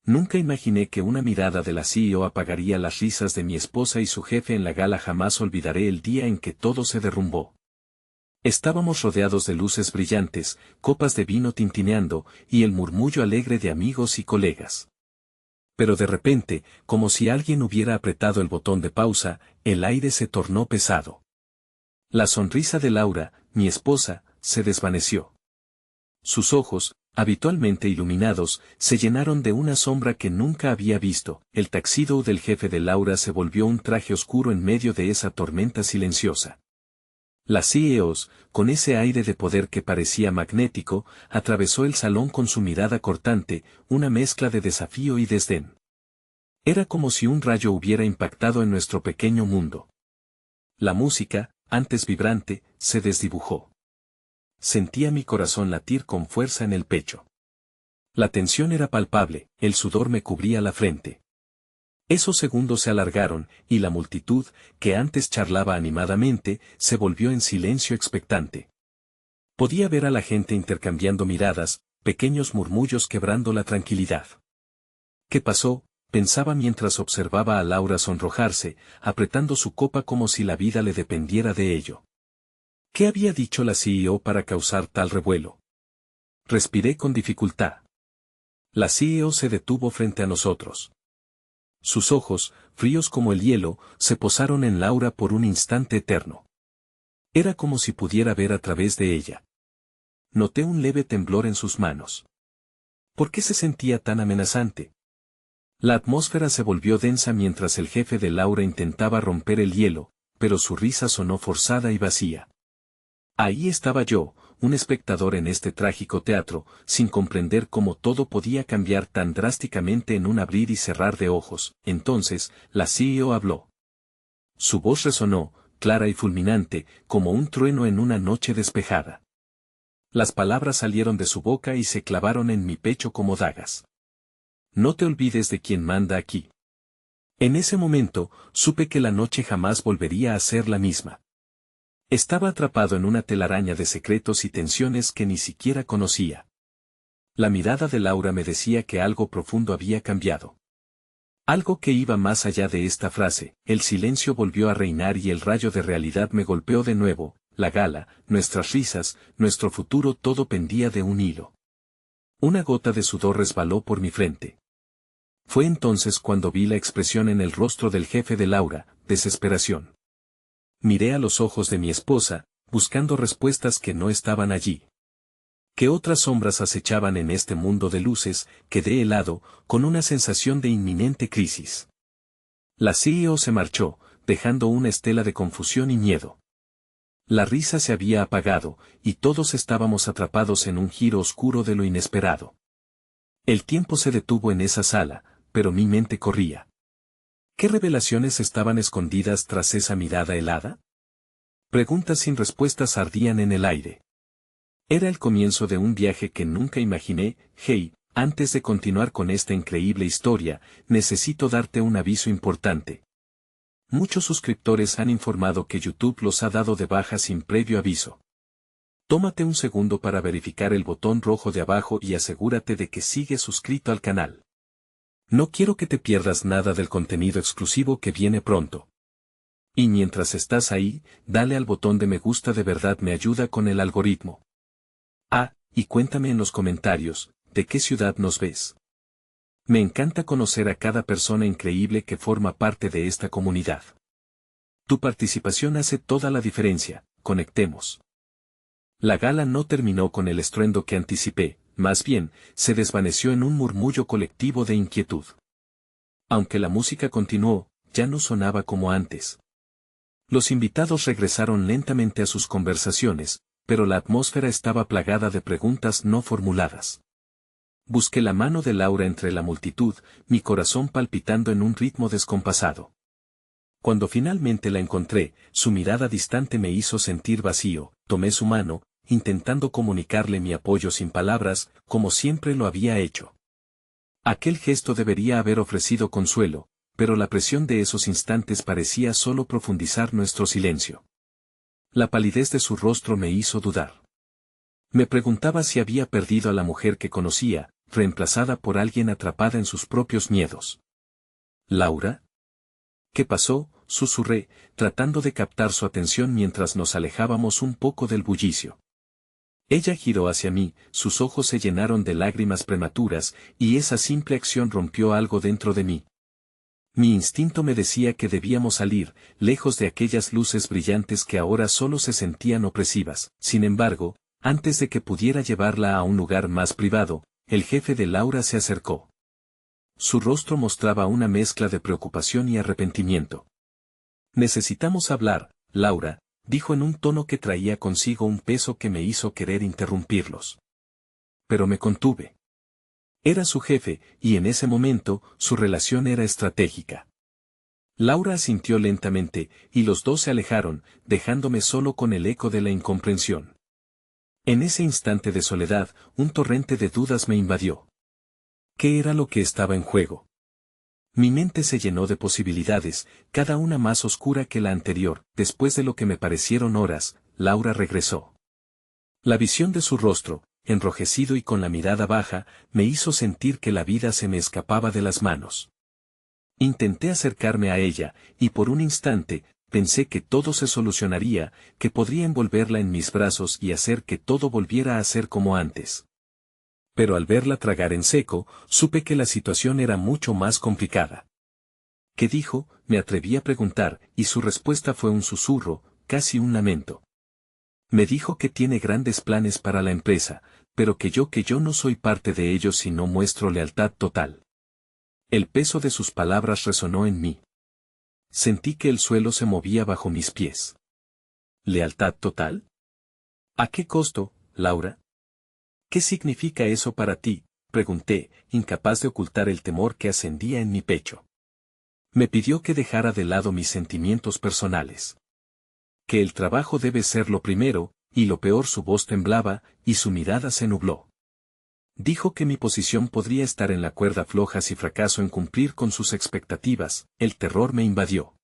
Nunca imaginé que una mirada de la CEO apagaría las risas de mi esposa y su jefe en la gala. Jamás olvidaré el día en que todo se derrumbó. Estábamos rodeados de luces brillantes, copas de vino tintineando, y el murmullo alegre de amigos y colegas. Pero de repente, como si alguien hubiera apretado el botón de pausa, el aire se tornó pesado. La sonrisa de Laura, mi esposa, se desvaneció. Sus ojos, habitualmente iluminados, se llenaron de una sombra que nunca había visto. El tuxedo del jefe de Laura se volvió un traje oscuro en medio de esa tormenta silenciosa. La CEO, con ese aire de poder que parecía magnético, atravesó el salón con su mirada cortante, una mezcla de desafío y desdén. Era como si un rayo hubiera impactado en nuestro pequeño mundo. La música, antes vibrante, se desdibujó. Sentía mi corazón latir con fuerza en el pecho. La tensión era palpable, el sudor me cubría la frente. Esos segundos se alargaron, y la multitud, que antes charlaba animadamente, se volvió en silencio expectante. Podía ver a la gente intercambiando miradas, pequeños murmullos quebrando la tranquilidad. ¿Qué pasó?, pensaba mientras observaba a Laura sonrojarse, apretando su copa como si la vida le dependiera de ello. ¿Qué había dicho la CEO para causar tal revuelo? Respiré con dificultad. La CEO se detuvo frente a nosotros. Sus ojos, fríos como el hielo, se posaron en Laura por un instante eterno. Era como si pudiera ver a través de ella. Noté un leve temblor en sus manos. ¿Por qué se sentía tan amenazante? La atmósfera se volvió densa mientras el jefe de Laura intentaba romper el hielo, pero su risa sonó forzada y vacía. Ahí estaba yo, un espectador en este trágico teatro, sin comprender cómo todo podía cambiar tan drásticamente en un abrir y cerrar de ojos. Entonces, la CEO habló. Su voz resonó, clara y fulminante, como un trueno en una noche despejada. Las palabras salieron de su boca y se clavaron en mi pecho como dagas. No te olvides de quién manda aquí. En ese momento, supe que la noche jamás volvería a ser la misma. Estaba atrapado en una telaraña de secretos y tensiones que ni siquiera conocía. La mirada de Laura me decía que algo profundo había cambiado. Algo que iba más allá de esta frase. El silencio volvió a reinar y el rayo de realidad me golpeó de nuevo. La gala, nuestras risas, nuestro futuro, todo pendía de un hilo. Una gota de sudor resbaló por mi frente. Fue entonces cuando vi la expresión en el rostro del jefe de Laura, desesperación. Miré a los ojos de mi esposa, buscando respuestas que no estaban allí. ¿Qué otras sombras acechaban en este mundo de luces? Quedé helado, con una sensación de inminente crisis. La CEO se marchó, dejando una estela de confusión y miedo. La risa se había apagado, y todos estábamos atrapados en un giro oscuro de lo inesperado. El tiempo se detuvo en esa sala, pero mi mente corría. ¿Qué revelaciones estaban escondidas tras esa mirada helada? Preguntas sin respuestas ardían en el aire. Era el comienzo de un viaje que nunca imaginé. Hey, antes de continuar con esta increíble historia, necesito darte un aviso importante. Muchos suscriptores han informado que YouTube los ha dado de baja sin previo aviso. Tómate un segundo para verificar el botón rojo de abajo y asegúrate de que sigues suscrito al canal. No quiero que te pierdas nada del contenido exclusivo que viene pronto. Y mientras estás ahí, dale al botón de me gusta, de verdad me ayuda con el algoritmo. Ah, y cuéntame en los comentarios, ¿de qué ciudad nos ves? Me encanta conocer a cada persona increíble que forma parte de esta comunidad. Tu participación hace toda la diferencia. Conectemos. La gala no terminó con el estruendo que anticipé, más bien, se desvaneció en un murmullo colectivo de inquietud. Aunque la música continuó, ya no sonaba como antes. Los invitados regresaron lentamente a sus conversaciones, pero la atmósfera estaba plagada de preguntas no formuladas. Busqué la mano de Laura entre la multitud, mi corazón palpitando en un ritmo descompasado. Cuando finalmente la encontré, su mirada distante me hizo sentir vacío. Tomé su mano, intentando comunicarle mi apoyo sin palabras, como siempre lo había hecho. Aquel gesto debería haber ofrecido consuelo, pero la presión de esos instantes parecía solo profundizar nuestro silencio. La palidez de su rostro me hizo dudar. Me preguntaba si había perdido a la mujer que conocía, reemplazada por alguien atrapada en sus propios miedos. ¿Laura? ¿Qué pasó?, susurré, tratando de captar su atención mientras nos alejábamos un poco del bullicio. Ella giró hacia mí, sus ojos se llenaron de lágrimas prematuras, y esa simple acción rompió algo dentro de mí. Mi instinto me decía que debíamos salir, lejos de aquellas luces brillantes que ahora solo se sentían opresivas. Sin embargo, antes de que pudiera llevarla a un lugar más privado, el jefe de Laura se acercó. Su rostro mostraba una mezcla de preocupación y arrepentimiento. Necesitamos hablar, Laura, dijo en un tono que traía consigo un peso que me hizo querer interrumpirlos. Pero me contuve. Era su jefe, y en ese momento, su relación era estratégica. Laura asintió lentamente, y los dos se alejaron, dejándome solo con el eco de la incomprensión. En ese instante de soledad, un torrente de dudas me invadió. ¿Qué era lo que estaba en juego? Mi mente se llenó de posibilidades, cada una más oscura que la anterior. Después de lo que me parecieron horas, Laura regresó. La visión de su rostro, enrojecido y con la mirada baja, me hizo sentir que la vida se me escapaba de las manos. Intenté acercarme a ella, y por un instante, pensé que todo se solucionaría, que podría envolverla en mis brazos y hacer que todo volviera a ser como antes. Pero al verla tragar en seco, supe que la situación era mucho más complicada. ¿Qué dijo?, me atreví a preguntar, y su respuesta fue un susurro, casi un lamento. Me dijo que tiene grandes planes para la empresa, pero que yo no soy parte de ellos si no muestro lealtad total. El peso de sus palabras resonó en mí. Sentí que el suelo se movía bajo mis pies. ¿Lealtad total? ¿A qué costo, Laura? ¿Qué significa eso para ti?, pregunté, incapaz de ocultar el temor que ascendía en mi pecho. Me pidió que dejara de lado mis sentimientos personales. Que el trabajo debe ser lo primero, y lo peor, su voz temblaba, y su mirada se nubló. Dijo que mi posición podría estar en la cuerda floja si fracaso en cumplir con sus expectativas. El terror me invadió.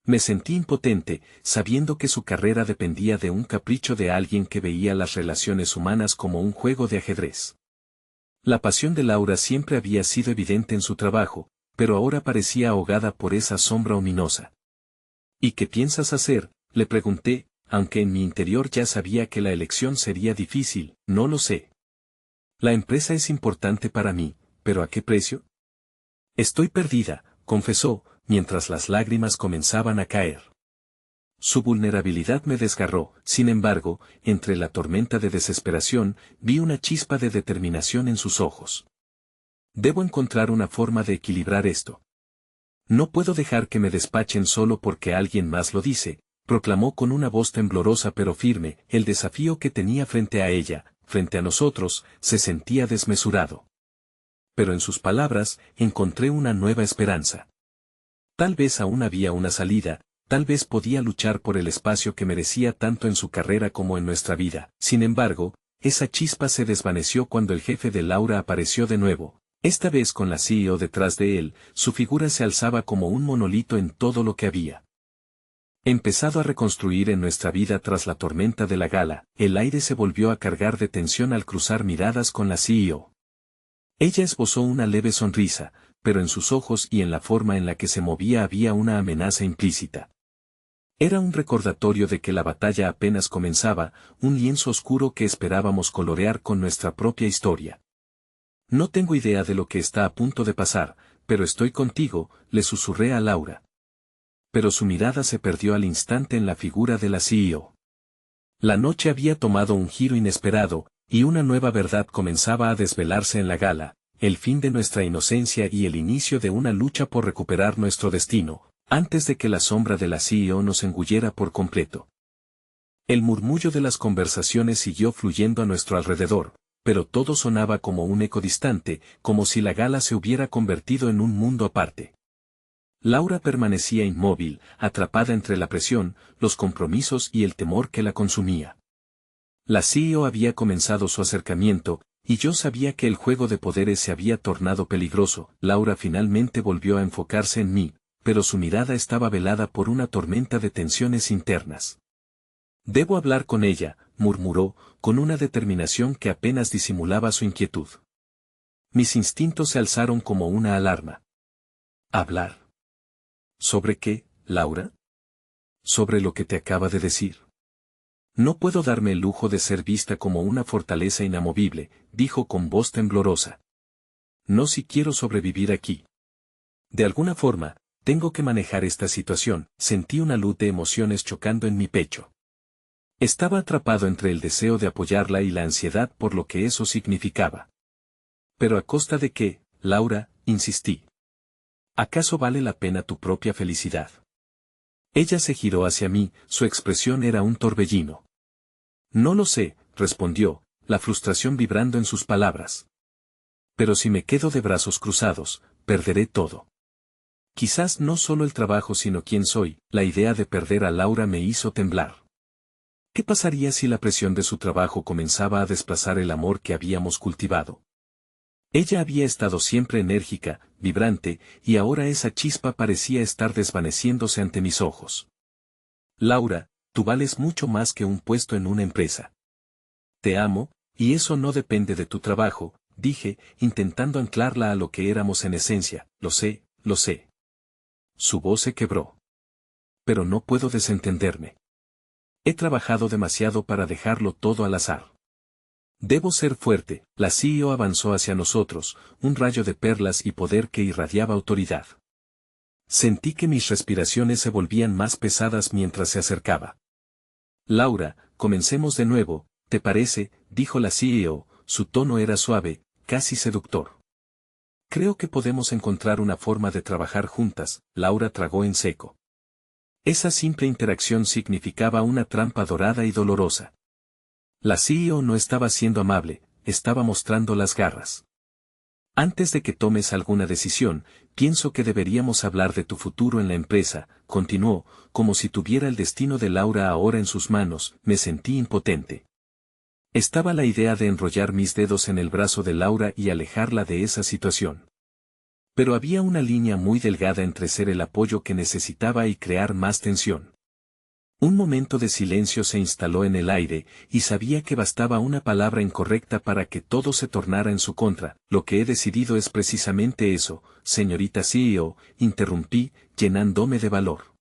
Me sentí impotente, sabiendo que su carrera dependía de un capricho de alguien que veía las relaciones humanas como un juego de ajedrez. La pasión de Laura siempre había sido evidente en su trabajo, pero ahora parecía ahogada por esa sombra ominosa. ¿Y qué piensas hacer?, le pregunté, aunque en mi interior ya sabía que la elección sería difícil. No lo sé. La empresa es importante para mí, pero ¿a qué precio? Estoy perdida, confesó, mientras las lágrimas comenzaban a caer. Su vulnerabilidad me desgarró. Sin embargo, entre la tormenta de desesperación, vi una chispa de determinación en sus ojos. Debo encontrar una forma de equilibrar esto. No puedo dejar que me despachen solo porque alguien más lo dice, proclamó con una voz temblorosa pero firme. El desafío que tenía frente a ella, frente a nosotros, se sentía desmesurado. Pero en sus palabras, encontré una nueva esperanza. Tal vez aún había una salida, tal vez podía luchar por el espacio que merecía tanto en su carrera como en nuestra vida. Sin embargo, esa chispa se desvaneció cuando el jefe de Laura apareció de nuevo, esta vez con la CEO detrás de él. Su figura se alzaba como un monolito en todo lo que había empezado a reconstruir en nuestra vida tras la tormenta de la gala. El aire se volvió a cargar de tensión al cruzar miradas con la CEO. Ella esbozó una leve sonrisa, pero en sus ojos y en la forma en la que se movía había una amenaza implícita. Era un recordatorio de que la batalla apenas comenzaba, un lienzo oscuro que esperábamos colorear con nuestra propia historia. No tengo idea de lo que está a punto de pasar, pero estoy contigo, le susurré a Laura. Pero su mirada se perdió al instante en la figura de la CEO. La noche había tomado un giro inesperado, y una nueva verdad comenzaba a desvelarse en la gala: el fin de nuestra inocencia y el inicio de una lucha por recuperar nuestro destino, antes de que la sombra de la CEO nos engullera por completo. El murmullo de las conversaciones siguió fluyendo a nuestro alrededor, pero todo sonaba como un eco distante, como si la gala se hubiera convertido en un mundo aparte. Laura permanecía inmóvil, atrapada entre la presión, los compromisos y el temor que la consumía. La CEO había comenzado su acercamiento, y yo sabía que el juego de poderes se había tornado peligroso. Laura finalmente volvió a enfocarse en mí, pero su mirada estaba velada por una tormenta de tensiones internas. Debo hablar con ella, murmuró, con una determinación que apenas disimulaba su inquietud. Mis instintos se alzaron como una alarma. ¿Hablar? ¿Sobre qué, Laura? Sobre lo que te acaba de decir. No puedo darme el lujo de ser vista como una fortaleza inamovible, dijo con voz temblorosa. No si quiero sobrevivir aquí. De alguna forma, tengo que manejar esta situación, sentí una luz de emociones chocando en mi pecho. Estaba atrapado entre el deseo de apoyarla y la ansiedad por lo que eso significaba. ¿Pero a costa de qué, Laura? Insistí. ¿Acaso vale la pena tu propia felicidad? Ella se giró hacia mí, su expresión era un torbellino. No lo sé, respondió, la frustración vibrando en sus palabras. Pero si me quedo de brazos cruzados, perderé todo. Quizás no solo el trabajo sino quién soy, la idea de perder a Laura me hizo temblar. ¿Qué pasaría si la presión de su trabajo comenzaba a desplazar el amor que habíamos cultivado? Ella había estado siempre enérgica, vibrante, y ahora esa chispa parecía estar desvaneciéndose ante mis ojos. Laura, tú vales mucho más que un puesto en una empresa. Te amo, y eso no depende de tu trabajo, dije, intentando anclarla a lo que éramos en esencia, lo sé, lo sé. Su voz se quebró. Pero no puedo desentenderme. He trabajado demasiado para dejarlo todo al azar. Debo ser fuerte, la CEO avanzó hacia nosotros, un rayo de perlas y poder que irradiaba autoridad. Sentí que mis respiraciones se volvían más pesadas mientras se acercaba. Laura, comencemos de nuevo, ¿te parece?, dijo la CEO, su tono era suave, casi seductor. Creo que podemos encontrar una forma de trabajar juntas, Laura tragó en seco. Esa simple interacción significaba una trampa dorada y dolorosa. La CEO no estaba siendo amable, estaba mostrando las garras. Antes de que tomes alguna decisión, pienso que deberíamos hablar de tu futuro en la empresa, continuó, como si tuviera el destino de Laura ahora en sus manos, me sentí impotente. Estaba la idea de enrollar mis dedos en el brazo de Laura y alejarla de esa situación. Pero había una línea muy delgada entre ser el apoyo que necesitaba y crear más tensión. Un momento de silencio se instaló en el aire, y sabía que bastaba una palabra incorrecta para que todo se tornara en su contra. Lo que he decidido es precisamente eso, señorita CEO, interrumpí, llenándome de valor.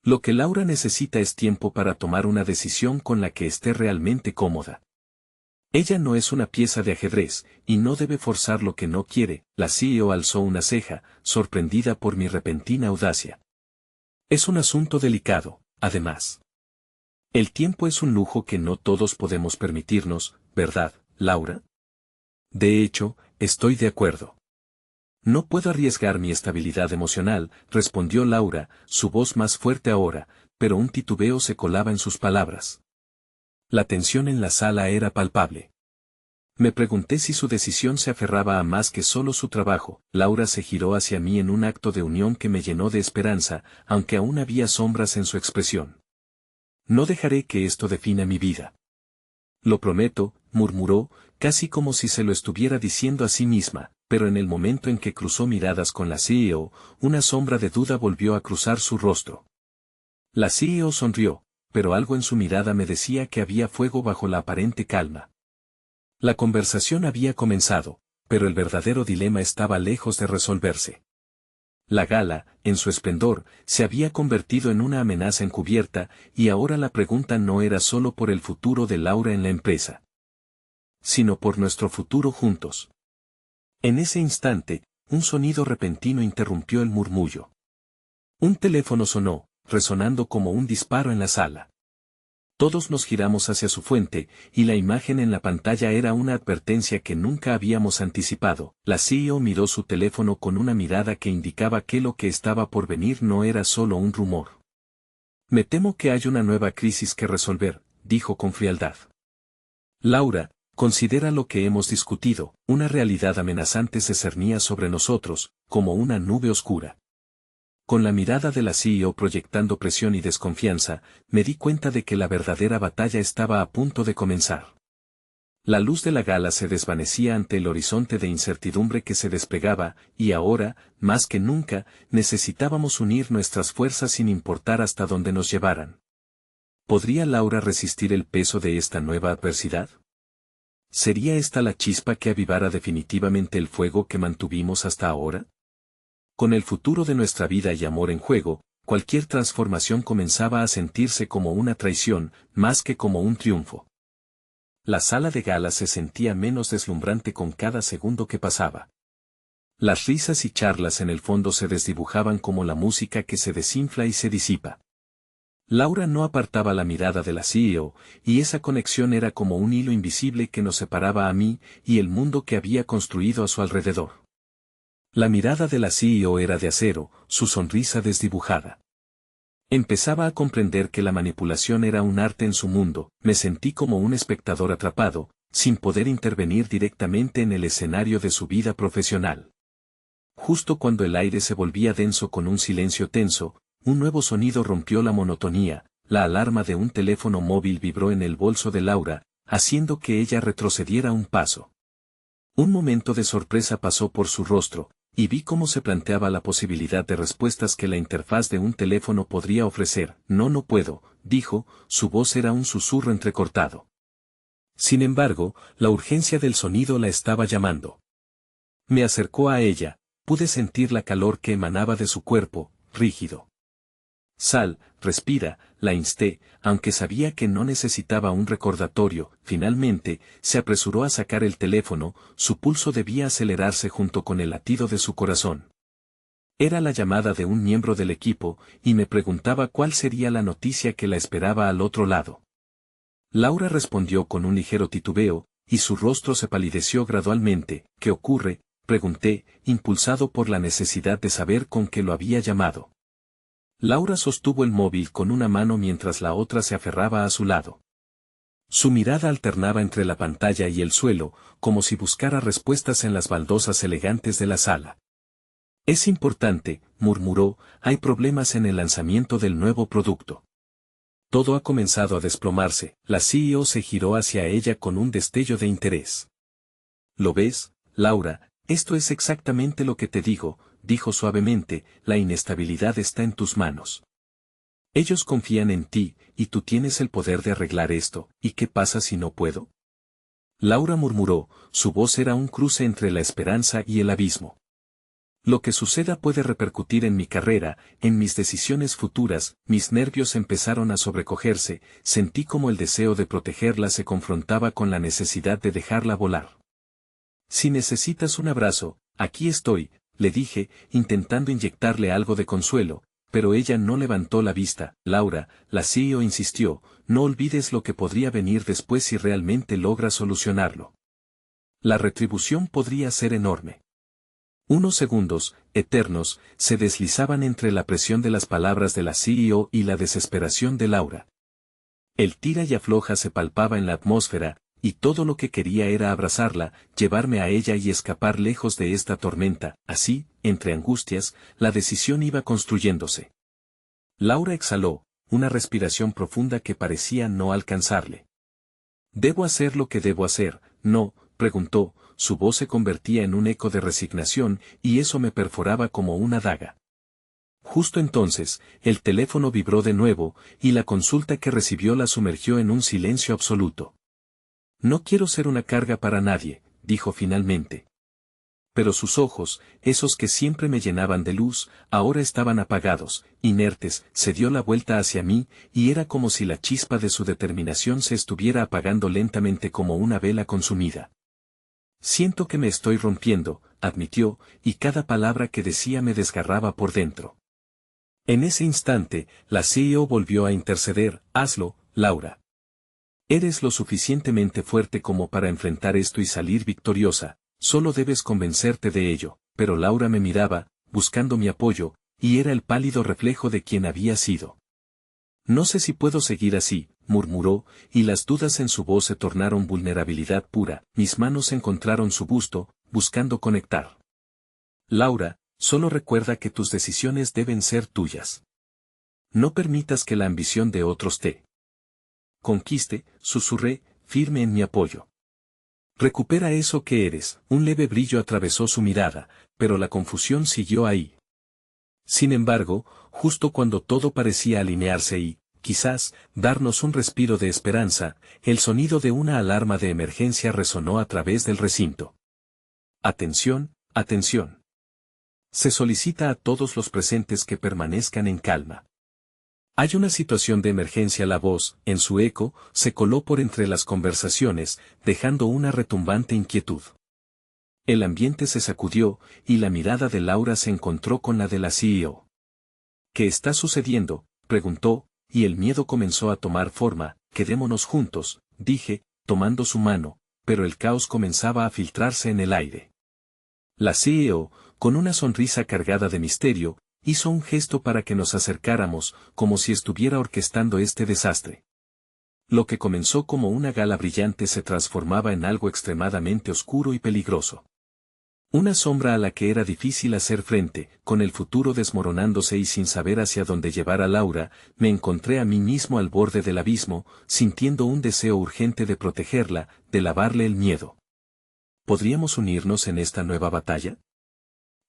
Lo que Laura necesita es tiempo para tomar una decisión con la que esté realmente cómoda. Ella no es una pieza de ajedrez, y no debe forzar lo que no quiere. La CEO alzó una ceja, sorprendida por mi repentina audacia. Es un asunto delicado. Además, el tiempo es un lujo que no todos podemos permitirnos, ¿verdad, Laura? De hecho, estoy de acuerdo. No puedo arriesgar mi estabilidad emocional, respondió Laura, su voz más fuerte ahora, pero un titubeo se colaba en sus palabras. La tensión en la sala era palpable. Me pregunté si su decisión se aferraba a más que solo su trabajo. Laura se giró hacia mí en un acto de unión que me llenó de esperanza, aunque aún había sombras en su expresión. No dejaré que esto defina mi vida. Lo prometo, murmuró, casi como si se lo estuviera diciendo a sí misma, pero en el momento en que cruzó miradas con la CEO, una sombra de duda volvió a cruzar su rostro. La CEO sonrió, pero algo en su mirada me decía que había fuego bajo la aparente calma. La conversación había comenzado, pero el verdadero dilema estaba lejos de resolverse. La gala, en su esplendor, se había convertido en una amenaza encubierta, y ahora la pregunta no era solo por el futuro de Laura en la empresa, sino por nuestro futuro juntos. En ese instante, un sonido repentino interrumpió el murmullo. Un teléfono sonó, resonando como un disparo en la sala. Todos nos giramos hacia su fuente, y la imagen en la pantalla era una advertencia que nunca habíamos anticipado. La CEO miró su teléfono con una mirada que indicaba que lo que estaba por venir no era solo un rumor. Me temo que hay una nueva crisis que resolver, dijo con frialdad. Laura, considera lo que hemos discutido, una realidad amenazante se cernía sobre nosotros, como una nube oscura. Con la mirada de la CEO proyectando presión y desconfianza, me di cuenta de que la verdadera batalla estaba a punto de comenzar. La luz de la gala se desvanecía ante el horizonte de incertidumbre que se desplegaba, y ahora, más que nunca, necesitábamos unir nuestras fuerzas sin importar hasta dónde nos llevaran. ¿Podría Laura resistir el peso de esta nueva adversidad? ¿Sería esta la chispa que avivara definitivamente el fuego que mantuvimos hasta ahora? Con el futuro de nuestra vida y amor en juego, cualquier transformación comenzaba a sentirse como una traición, más que como un triunfo. La sala de gala se sentía menos deslumbrante con cada segundo que pasaba. Las risas y charlas en el fondo se desdibujaban como la música que se desinfla y se disipa. Laura no apartaba la mirada de la CEO, y esa conexión era como un hilo invisible que nos separaba a mí y el mundo que había construido a su alrededor. La mirada de la CEO era de acero, su sonrisa desdibujada. Empezaba a comprender que la manipulación era un arte en su mundo, me sentí como un espectador atrapado, sin poder intervenir directamente en el escenario de su vida profesional. Justo cuando el aire se volvía denso con un silencio tenso, un nuevo sonido rompió la monotonía, la alarma de un teléfono móvil vibró en el bolso de Laura, haciendo que ella retrocediera un paso. Un momento de sorpresa pasó por su rostro, y vi cómo se planteaba la posibilidad de respuestas que la interfaz de un teléfono podría ofrecer. No puedo, dijo, su voz era un susurro entrecortado. Sin embargo, la urgencia del sonido la estaba llamando. Me acercó a ella, pude sentir la calor que emanaba de su cuerpo, rígido. Sal, respira, la insté, aunque sabía que no necesitaba un recordatorio. Finalmente, se apresuró a sacar el teléfono, su pulso debía acelerarse junto con el latido de su corazón. Era la llamada de un miembro del equipo, y me preguntaba cuál sería la noticia que la esperaba al otro lado. Laura respondió con un ligero titubeo, y su rostro se palideció gradualmente. ¿Qué ocurre?, pregunté, impulsado por la necesidad de saber con qué lo había llamado. Laura sostuvo el móvil con una mano mientras la otra se aferraba a su lado. Su mirada alternaba entre la pantalla y el suelo, como si buscara respuestas en las baldosas elegantes de la sala. Es importante, murmuró, hay problemas en el lanzamiento del nuevo producto. Todo ha comenzado a desplomarse. La CEO se giró hacia ella con un destello de interés. ¿Lo ves, Laura? Esto es exactamente lo que te digo, dijo suavemente, la inestabilidad está en tus manos. Ellos confían en ti, y tú tienes el poder de arreglar esto. ¿Y qué pasa si no puedo? Laura murmuró, su voz era un cruce entre la esperanza y el abismo. Lo que suceda puede repercutir en mi carrera, en mis decisiones futuras. Mis nervios empezaron a sobrecogerse, sentí como el deseo de protegerla se confrontaba con la necesidad de dejarla volar. Si necesitas un abrazo, aquí estoy, le dije, intentando inyectarle algo de consuelo, pero ella no levantó la vista. Laura, la CEO insistió, no olvides lo que podría venir después si realmente logras solucionarlo. La retribución podría ser enorme. Unos segundos, eternos, se deslizaban entre la presión de las palabras de la CEO y la desesperación de Laura. El tira y afloja se palpaba en la atmósfera, y todo lo que quería era abrazarla, llevarme a ella y escapar lejos de esta tormenta. Así, entre angustias, la decisión iba construyéndose. Laura exhaló, una respiración profunda que parecía no alcanzarle. ¿Debo hacer lo que debo hacer? No, preguntó, su voz se convertía en un eco de resignación, y eso me perforaba como una daga. Justo entonces, el teléfono vibró de nuevo, y la consulta que recibió la sumergió en un silencio absoluto. No quiero ser una carga para nadie, dijo finalmente. Pero sus ojos, esos que siempre me llenaban de luz, ahora estaban apagados, inertes. Se dio la vuelta hacia mí, y era como si la chispa de su determinación se estuviera apagando lentamente como una vela consumida. Siento que me estoy rompiendo, admitió, y cada palabra que decía me desgarraba por dentro. En ese instante, la CEO volvió a interceder. Hazlo, Laura. Eres lo suficientemente fuerte como para enfrentar esto y salir victoriosa, solo debes convencerte de ello. Pero Laura me miraba, buscando mi apoyo, y era el pálido reflejo de quien había sido. No sé si puedo seguir así, murmuró, y las dudas en su voz se tornaron vulnerabilidad pura. Mis manos encontraron su busto, buscando conectar. Laura, solo recuerda que tus decisiones deben ser tuyas. No permitas que la ambición de otros te conquiste, susurré, firme en mi apoyo. Recupera eso que eres. Un leve brillo atravesó su mirada, pero la confusión siguió ahí. Sin embargo, justo cuando todo parecía alinearse y, quizás, darnos un respiro de esperanza, el sonido de una alarma de emergencia resonó a través del recinto. Atención, atención. Se solicita a todos los presentes que permanezcan en calma. Hay una situación de emergencia. La voz, en su eco, se coló por entre las conversaciones, dejando una retumbante inquietud. El ambiente se sacudió, y la mirada de Laura se encontró con la de la CEO. ¿Qué está sucediendo?, preguntó, y el miedo comenzó a tomar forma. Quedémonos juntos, dije, tomando su mano, pero el caos comenzaba a filtrarse en el aire. La CEO, con una sonrisa cargada de misterio, hizo un gesto para que nos acercáramos, como si estuviera orquestando este desastre. Lo que comenzó como una gala brillante se transformaba en algo extremadamente oscuro y peligroso. Una sombra a la que era difícil hacer frente, con el futuro desmoronándose y sin saber hacia dónde llevar a Laura, me encontré a mí mismo al borde del abismo, sintiendo un deseo urgente de protegerla, de lavarle el miedo. ¿Podríamos unirnos en esta nueva batalla?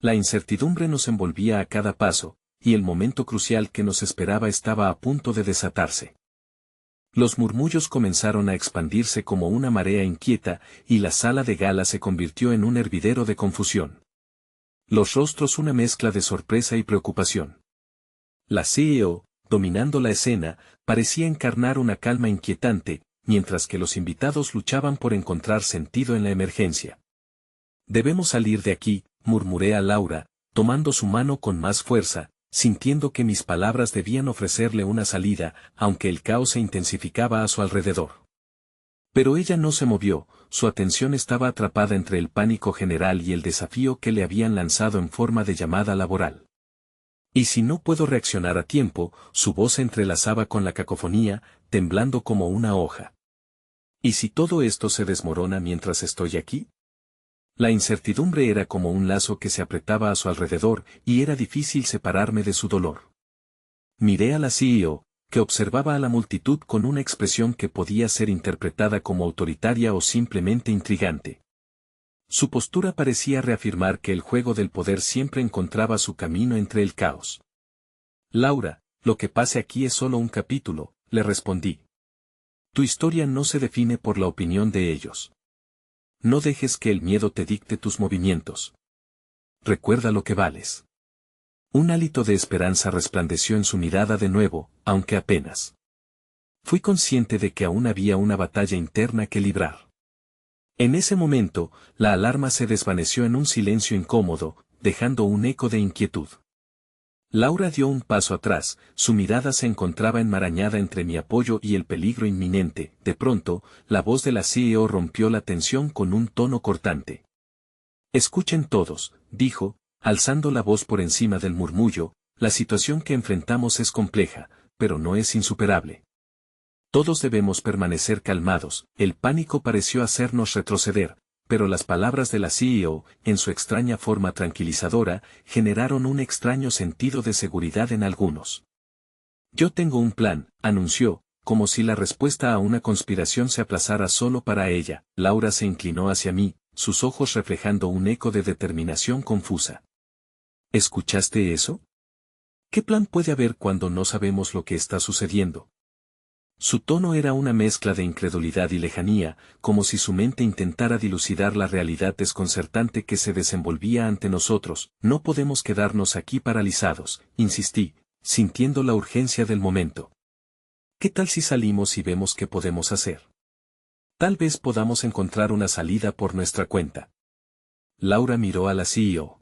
La incertidumbre nos envolvía a cada paso, y el momento crucial que nos esperaba estaba a punto de desatarse. Los murmullos comenzaron a expandirse como una marea inquieta, y la sala de gala se convirtió en un hervidero de confusión. Los rostros una mezcla de sorpresa y preocupación. La CEO, dominando la escena, parecía encarnar una calma inquietante, mientras que los invitados luchaban por encontrar sentido en la emergencia. «Debemos salir de aquí», murmuré a Laura, tomando su mano con más fuerza, sintiendo que mis palabras debían ofrecerle una salida, aunque el caos se intensificaba a su alrededor. Pero ella no se movió, su atención estaba atrapada entre el pánico general y el desafío que le habían lanzado en forma de llamada laboral. «¿Y si no puedo reaccionar a tiempo?», su voz se entrelazaba con la cacofonía, temblando como una hoja. «¿Y si todo esto se desmorona mientras estoy aquí?». La incertidumbre era como un lazo que se apretaba a su alrededor, y era difícil separarme de su dolor. Miré a la CEO, que observaba a la multitud con una expresión que podía ser interpretada como autoritaria o simplemente intrigante. Su postura parecía reafirmar que el juego del poder siempre encontraba su camino entre el caos. «Laura, lo que pase aquí es solo un capítulo», le respondí. «Tu historia no se define por la opinión de ellos. No dejes que el miedo te dicte tus movimientos. Recuerda lo que vales». Un hálito de esperanza resplandeció en su mirada de nuevo, aunque apenas. Fui consciente de que aún había una batalla interna que librar. En ese momento, la alarma se desvaneció en un silencio incómodo, dejando un eco de inquietud. Laura dio un paso atrás, su mirada se encontraba enmarañada entre mi apoyo y el peligro inminente. De pronto, la voz de la CEO rompió la tensión con un tono cortante. «Escuchen todos», dijo, alzando la voz por encima del murmullo, «la situación que enfrentamos es compleja, pero no es insuperable. Todos debemos permanecer calmados». El pánico pareció hacernos retroceder, pero las palabras de la CEO, en su extraña forma tranquilizadora, generaron un extraño sentido de seguridad en algunos. «Yo tengo un plan», anunció, como si la respuesta a una conspiración se aplazara solo para ella. Laura se inclinó hacia mí, sus ojos reflejando un eco de determinación confusa. «¿Escuchaste eso? ¿Qué plan puede haber cuando no sabemos lo que está sucediendo?». Su tono era una mezcla de incredulidad y lejanía, como si su mente intentara dilucidar la realidad desconcertante que se desenvolvía ante nosotros. «No podemos quedarnos aquí paralizados», insistí, sintiendo la urgencia del momento. «¿Qué tal si salimos y vemos qué podemos hacer? Tal vez podamos encontrar una salida por nuestra cuenta». Laura miró a la CEO.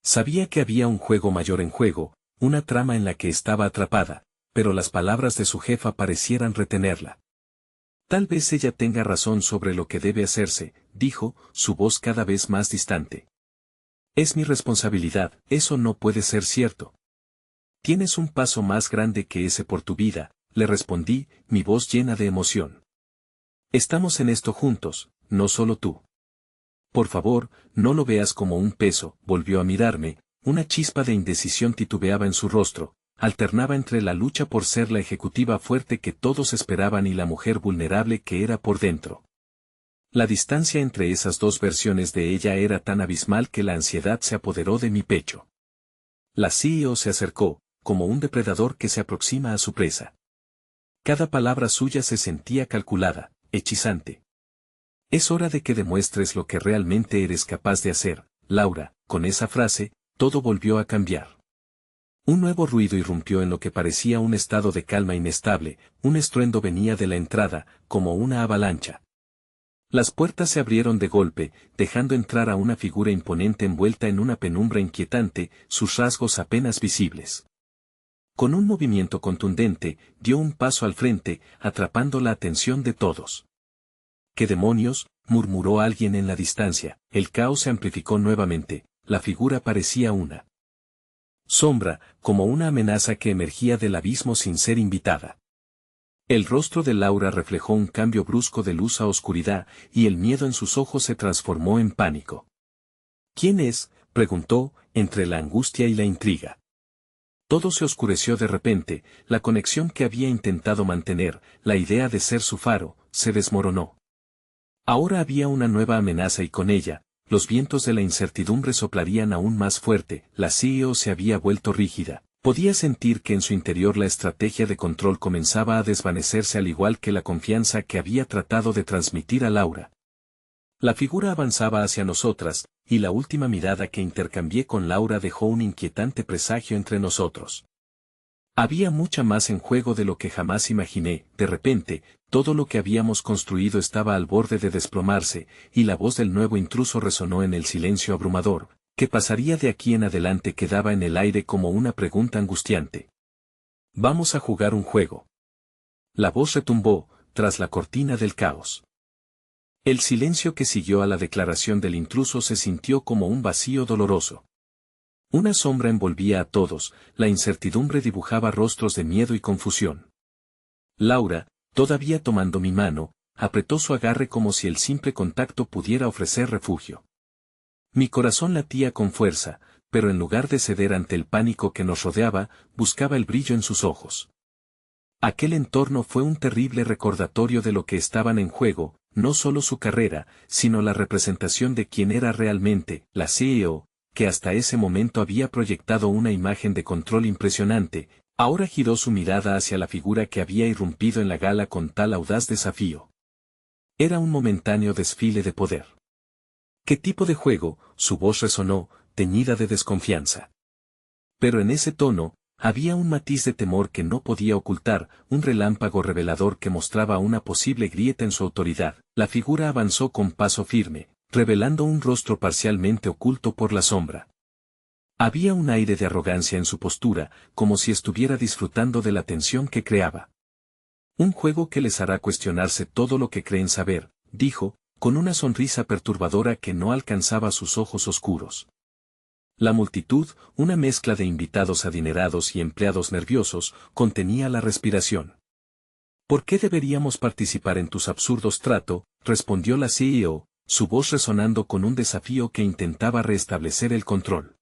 Sabía que había un juego mayor en juego, una trama en la que estaba atrapada, pero las palabras de su jefa parecieran retenerla. «Tal vez ella tenga razón sobre lo que debe hacerse», dijo, su voz cada vez más distante. «Es mi responsabilidad». «Eso no puede ser cierto. Tienes un paso más grande que ese por tu vida», le respondí, mi voz llena de emoción. «Estamos en esto juntos, no solo tú. Por favor, no lo veas como un peso». Volvió a mirarme, una chispa de indecisión titubeaba en su rostro. Alternaba entre la lucha por ser la ejecutiva fuerte que todos esperaban y la mujer vulnerable que era por dentro. La distancia entre esas dos versiones de ella era tan abismal que la ansiedad se apoderó de mi pecho. La CEO se acercó, como un depredador que se aproxima a su presa. Cada palabra suya se sentía calculada, hechizante. Es hora de que demuestres lo que realmente eres capaz de hacer, Laura. Con esa frase, todo volvió a cambiar. Un nuevo ruido irrumpió en lo que parecía un estado de calma inestable, un estruendo venía de la entrada, como una avalancha. Las puertas se abrieron de golpe, dejando entrar a una figura imponente envuelta en una penumbra inquietante, sus rasgos apenas visibles. Con un movimiento contundente, dio un paso al frente, atrapando la atención de todos. —¿Qué demonios? —murmuró alguien en la distancia. El caos se amplificó nuevamente, la figura parecía una sombra, como una amenaza que emergía del abismo sin ser invitada. El rostro de Laura reflejó un cambio brusco de luz a oscuridad, y el miedo en sus ojos se transformó en pánico. —¿Quién es? —preguntó, entre la angustia y la intriga. Todo se oscureció de repente, la conexión que había intentado mantener, la idea de ser su faro, se desmoronó. Ahora había una nueva amenaza y con ella, los vientos de la incertidumbre soplarían aún más fuerte. La CEO se había vuelto rígida. Podía sentir que en su interior la estrategia de control comenzaba a desvanecerse al igual que la confianza que había tratado de transmitir a Laura. La figura avanzaba hacia nosotras, y la última mirada que intercambié con Laura dejó un inquietante presagio entre nosotros. Había mucha más en juego de lo que jamás imaginé. De repente, todo lo que habíamos construido estaba al borde de desplomarse, y la voz del nuevo intruso resonó en el silencio abrumador. ¿Qué pasaría de aquí en adelante? Quedaba en el aire como una pregunta angustiante. Vamos a jugar un juego. La voz retumbó, tras la cortina del caos. El silencio que siguió a la declaración del intruso se sintió como un vacío doloroso. Una sombra envolvía a todos, la incertidumbre dibujaba rostros de miedo y confusión. Laura, todavía tomando mi mano, apretó su agarre como si el simple contacto pudiera ofrecer refugio. Mi corazón latía con fuerza, pero en lugar de ceder ante el pánico que nos rodeaba, buscaba el brillo en sus ojos. Aquel entorno fue un terrible recordatorio de lo que estaban en juego, no solo su carrera, sino la representación de quién era realmente, la CEO, que hasta ese momento había proyectado una imagen de control impresionante. Ahora giró su mirada hacia la figura que había irrumpido en la gala con tal audaz desafío. Era un momentáneo desfile de poder. ¿Qué tipo de juego? Su voz resonó, teñida de desconfianza. Pero en ese tono, había un matiz de temor que no podía ocultar, un relámpago revelador que mostraba una posible grieta en su autoridad. La figura avanzó con paso firme, revelando un rostro parcialmente oculto por la sombra. Había un aire de arrogancia en su postura, como si estuviera disfrutando de la tensión que creaba. Un juego que les hará cuestionarse todo lo que creen saber, dijo, con una sonrisa perturbadora que no alcanzaba sus ojos oscuros. La multitud, una mezcla de invitados adinerados y empleados nerviosos, contenía la respiración. ¿Por qué deberíamos participar en tus absurdos trato? Respondió la CEO, su voz resonando con un desafío que intentaba restablecer el control.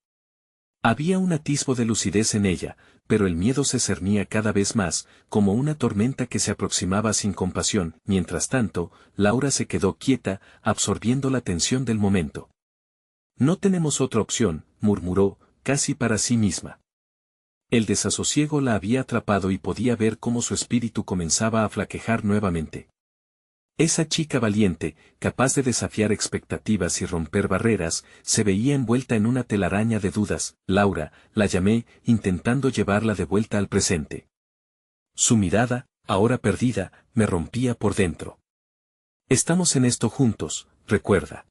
Había un atisbo de lucidez en ella, pero el miedo se cernía cada vez más, como una tormenta que se aproximaba sin compasión. Mientras tanto, Laura se quedó quieta, absorbiendo la tensión del momento. No tenemos otra opción, murmuró, casi para sí misma. El desasosiego la había atrapado y podía ver cómo su espíritu comenzaba a flaquear nuevamente. Esa chica valiente, capaz de desafiar expectativas y romper barreras, se veía envuelta en una telaraña de dudas. Laura, la llamé, intentando llevarla de vuelta al presente. Su mirada, ahora perdida, me rompía por dentro. Estamos en esto juntos, recuerda.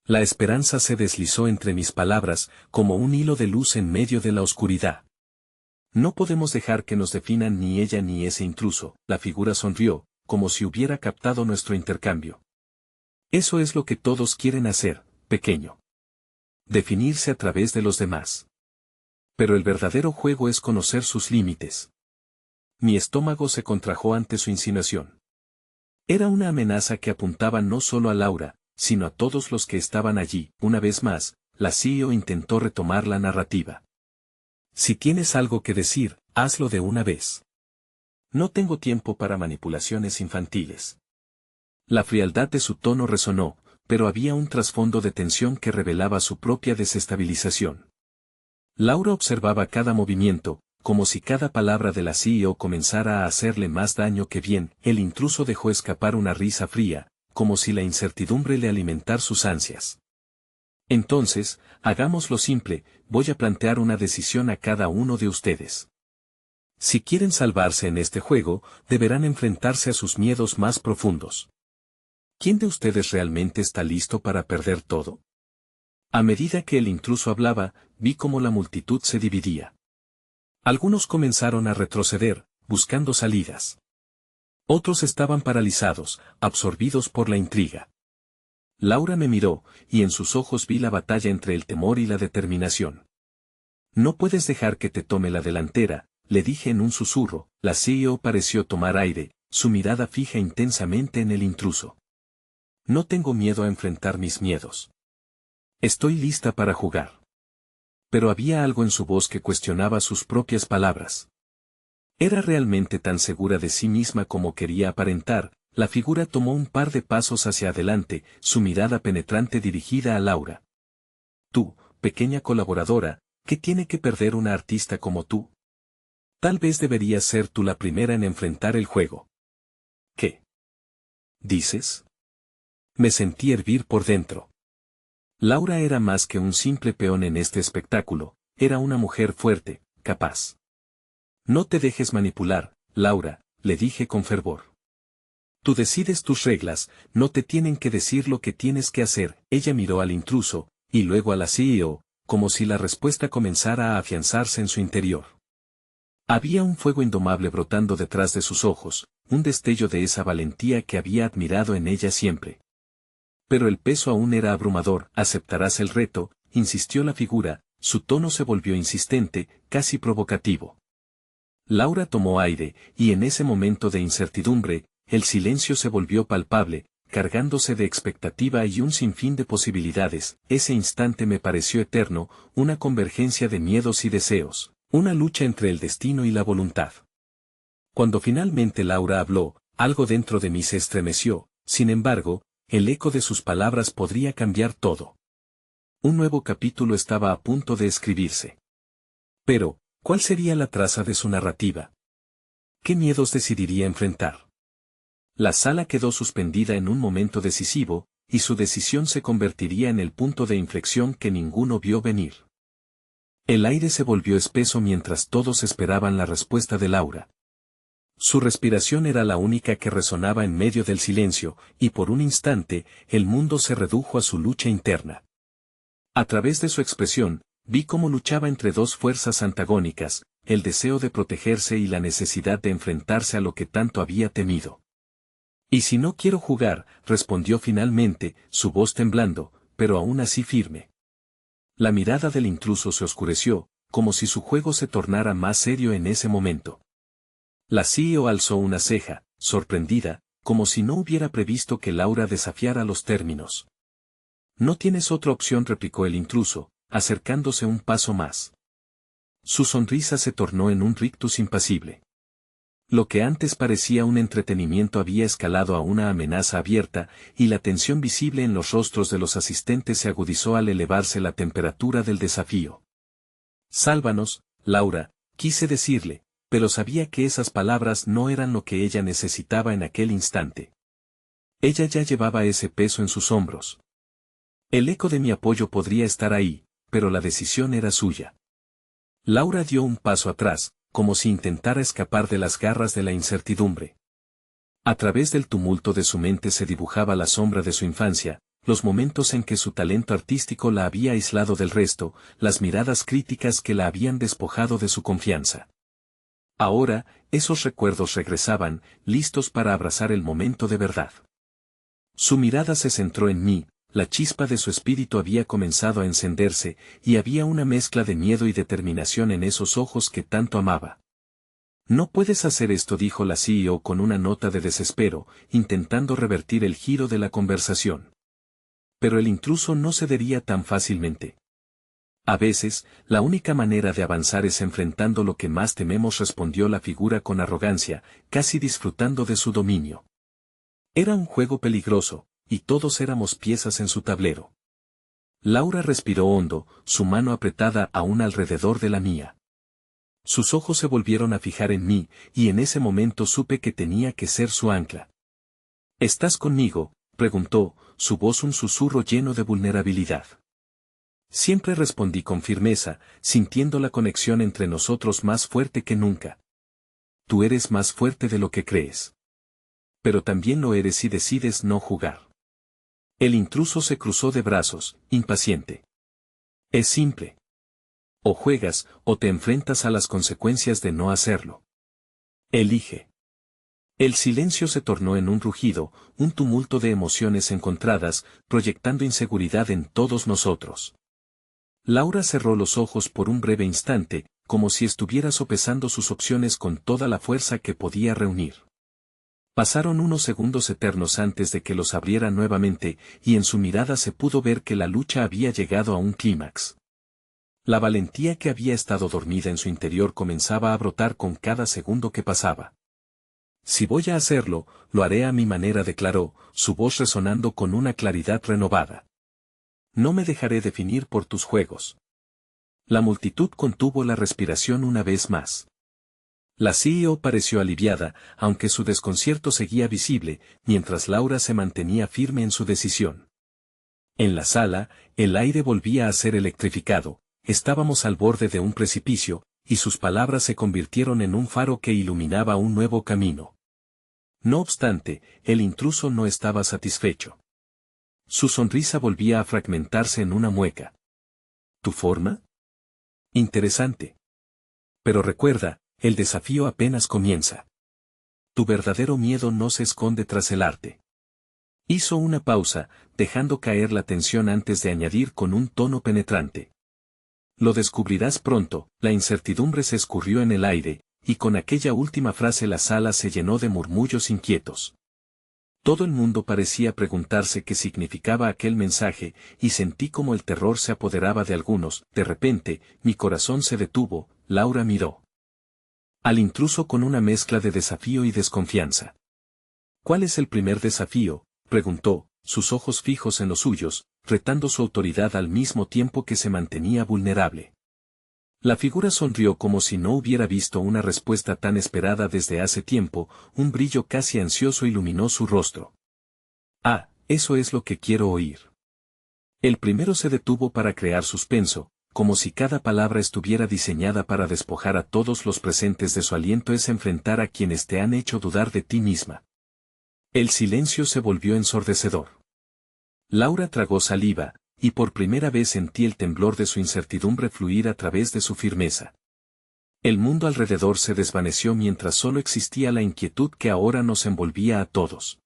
La esperanza se deslizó entre mis palabras, como un hilo de luz en medio de la oscuridad. No podemos dejar que nos definan ni ella ni ese intruso. La figura sonrió, como si hubiera captado nuestro intercambio. Eso es lo que todos quieren hacer, pequeño. Definirse a través de los demás. Pero el verdadero juego es conocer sus límites. Mi estómago se contrajo ante su insinuación. Era una amenaza que apuntaba no solo a Laura, sino a todos los que estaban allí. Una vez más, la CEO intentó retomar la narrativa. Si tienes algo que decir, hazlo de una vez. No tengo tiempo para manipulaciones infantiles. La frialdad de su tono resonó, pero había un trasfondo de tensión que revelaba su propia desestabilización. Laura observaba cada movimiento, como si cada palabra de la CEO comenzara a hacerle más daño que bien. El intruso dejó escapar una risa fría, como si la incertidumbre le alimentara sus ansias. Entonces, hagámoslo simple, voy a plantear una decisión a cada uno de ustedes. Si quieren salvarse en este juego, deberán enfrentarse a sus miedos más profundos. ¿Quién de ustedes realmente está listo para perder todo? A medida que el intruso hablaba, vi cómo la multitud se dividía. Algunos comenzaron a retroceder, buscando salidas. Otros estaban paralizados, absorbidos por la intriga. Laura me miró, y en sus ojos vi la batalla entre el temor y la determinación. No puedes dejar que te tome la delantera, le dije en un susurro. La CEO pareció tomar aire, su mirada fija intensamente en el intruso. No tengo miedo a enfrentar mis miedos. Estoy lista para jugar. Pero había algo en su voz que cuestionaba sus propias palabras. ¿Era realmente tan segura de sí misma como quería aparentar? La figura tomó un par de pasos hacia adelante, su mirada penetrante dirigida a Laura. Tú, pequeña colaboradora, ¿qué tiene que perder una artista como tú? Tal vez deberías ser tú la primera en enfrentar el juego. ¿Qué dices? Me sentí hervir por dentro. Laura era más que un simple peón en este espectáculo, era una mujer fuerte, capaz. No te dejes manipular, Laura, le dije con fervor. Tú decides tus reglas, no te tienen que decir lo que tienes que hacer. Ella miró al intruso, y luego a la CEO, como si la respuesta comenzara a afianzarse en su interior. Había un fuego indomable brotando detrás de sus ojos, un destello de esa valentía que había admirado en ella siempre. Pero el peso aún era abrumador. ¿Aceptarás el reto?, insistió la figura, su tono se volvió insistente, casi provocativo. Laura tomó aire, y en ese momento de incertidumbre, el silencio se volvió palpable, cargándose de expectativa y un sinfín de posibilidades. Ese instante me pareció eterno, una convergencia de miedos y deseos, una lucha entre el destino y la voluntad. Cuando finalmente Laura habló, algo dentro de mí se estremeció. Sin embargo, el eco de sus palabras podría cambiar todo. Un nuevo capítulo estaba a punto de escribirse. Pero, ¿cuál sería la traza de su narrativa? ¿Qué miedos decidiría enfrentar? La sala quedó suspendida en un momento decisivo, y su decisión se convertiría en el punto de inflexión que ninguno vio venir. El aire se volvió espeso mientras todos esperaban la respuesta de Laura. Su respiración era la única que resonaba en medio del silencio, y por un instante, el mundo se redujo a su lucha interna. A través de su expresión, vi cómo luchaba entre dos fuerzas antagónicas, el deseo de protegerse y la necesidad de enfrentarse a lo que tanto había temido. «Y si no quiero jugar», respondió finalmente, su voz temblando, pero aún así firme. La mirada del intruso se oscureció, como si su juego se tornara más serio en ese momento. La CEO alzó una ceja, sorprendida, como si no hubiera previsto que Laura desafiara los términos. «No tienes otra opción», replicó el intruso, acercándose un paso más. Su sonrisa se tornó en un rictus impasible. Lo que antes parecía un entretenimiento había escalado a una amenaza abierta, y la tensión visible en los rostros de los asistentes se agudizó al elevarse la temperatura del desafío. «Sálvanos, Laura», quise decirle, pero sabía que esas palabras no eran lo que ella necesitaba en aquel instante. Ella ya llevaba ese peso en sus hombros. El eco de mi apoyo podría estar ahí, pero la decisión era suya. Laura dio un paso atrás, como si intentara escapar de las garras de la incertidumbre. A través del tumulto de su mente se dibujaba la sombra de su infancia, los momentos en que su talento artístico la había aislado del resto, las miradas críticas que la habían despojado de su confianza. Ahora, esos recuerdos regresaban, listos para abrazar el momento de verdad. Su mirada se centró en mí, la chispa de su espíritu había comenzado a encenderse, y había una mezcla de miedo y determinación en esos ojos que tanto amaba. «No puedes hacer esto», dijo la CEO con una nota de desespero, intentando revertir el giro de la conversación. Pero el intruso no cedería tan fácilmente. «A veces, la única manera de avanzar es enfrentando lo que más tememos», respondió la figura con arrogancia, casi disfrutando de su dominio. Era un juego peligroso, y todos éramos piezas en su tablero. Laura respiró hondo, su mano apretada aún alrededor de la mía. Sus ojos se volvieron a fijar en mí, y en ese momento supe que tenía que ser su ancla. ¿Estás conmigo?, preguntó, su voz un susurro lleno de vulnerabilidad. Siempre respondí con firmeza, sintiendo la conexión entre nosotros más fuerte que nunca. Tú eres más fuerte de lo que crees. Pero también lo eres si decides no jugar. El intruso se cruzó de brazos, impaciente. Es simple. O juegas, o te enfrentas a las consecuencias de no hacerlo. Elige. El silencio se tornó en un rugido, un tumulto de emociones encontradas, proyectando inseguridad en todos nosotros. Laura cerró los ojos por un breve instante, como si estuviera sopesando sus opciones con toda la fuerza que podía reunir. Pasaron unos segundos eternos antes de que los abriera nuevamente, y en su mirada se pudo ver que la lucha había llegado a un clímax. La valentía que había estado dormida en su interior comenzaba a brotar con cada segundo que pasaba. Si voy a hacerlo, lo haré a mi manera, declaró, su voz resonando con una claridad renovada. No me dejaré definir por tus juegos. La multitud contuvo la respiración una vez más. La CEO pareció aliviada, aunque su desconcierto seguía visible, mientras Laura se mantenía firme en su decisión. En la sala, el aire volvía a ser electrificado, estábamos al borde de un precipicio, y sus palabras se convirtieron en un faro que iluminaba un nuevo camino. No obstante, el intruso no estaba satisfecho. Su sonrisa volvía a fragmentarse en una mueca. ¿Tu forma? Interesante. Pero recuerda, el desafío apenas comienza. Tu verdadero miedo no se esconde tras el arte. Hizo una pausa, dejando caer la tensión antes de añadir con un tono penetrante. Lo descubrirás pronto. La incertidumbre se escurrió en el aire, y con aquella última frase la sala se llenó de murmullos inquietos. Todo el mundo parecía preguntarse qué significaba aquel mensaje, y sentí como el terror se apoderaba de algunos. De repente, mi corazón se detuvo. Laura miró al intruso con una mezcla de desafío y desconfianza. ¿Cuál es el primer desafío?, preguntó, sus ojos fijos en los suyos, retando su autoridad al mismo tiempo que se mantenía vulnerable. La figura sonrió como si no hubiera visto una respuesta tan esperada desde hace tiempo, un brillo casi ansioso iluminó su rostro. Ah, eso es lo que quiero oír. El primero se detuvo para crear suspenso, como si cada palabra estuviera diseñada para despojar a todos los presentes de su aliento. Es enfrentar a quienes te han hecho dudar de ti misma. El silencio se volvió ensordecedor. Laura tragó saliva, y por primera vez sentí el temblor de su incertidumbre fluir a través de su firmeza. El mundo alrededor se desvaneció mientras solo existía la inquietud que ahora nos envolvía a todos.